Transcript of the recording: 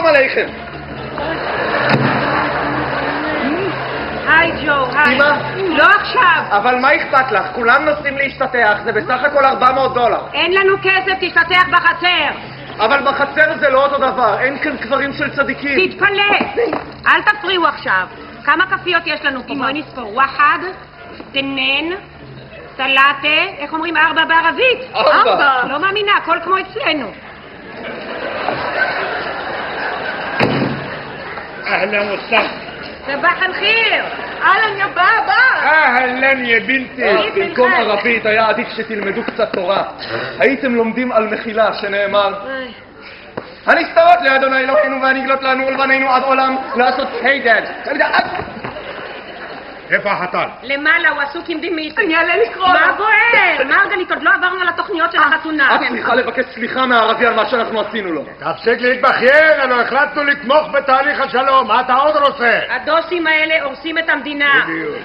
שלום עליכם. היי ג'ו, היי. אמא? לא עכשיו. אבל מה אכפת לך? כולם נוסעים להשתתח, זה בסך הכל $400. אין לנו כסף, תשתתח בחצר. אבל בחצר זה לא אותו דבר, אין כאן קברים של צדיקים. תתפלא. אל תפריעו עכשיו. כמה כפיות יש לנו פה? בואי נספור. וואחד, תנן, סלאטה, איך אומרים 4 בערבית? 4. לא מאמינה, הכל כמו אצלנו. אהלן וסהלן. סבח אל-חיר. אהלן יא בابا. אהלן יא בינתי. במקום ערבית היה עדיף שתלמדו קצת תורה. הייתם לומדים על מחילה שנאמר הנסתרות לאדוני אלוהינו והנגלות לנו ולבנינו עד עולם לעשות חיידד. איפה החתן? למעלה, הוא עסוק עם דימית. אני אעלה לקרוא. מה בוער? מרגלית, עוד לא עברנו על התוכניות של החתונה. את צריכה לבקש סליחה מהערבי על מה שאנחנו עשינו לו. תפסיק להתבכיין, אנחנו החלטנו לתמוך בתהליך השלום, מה אתה עוד רוצה? הדוסים האלה הורסים את המדינה. בדיוק.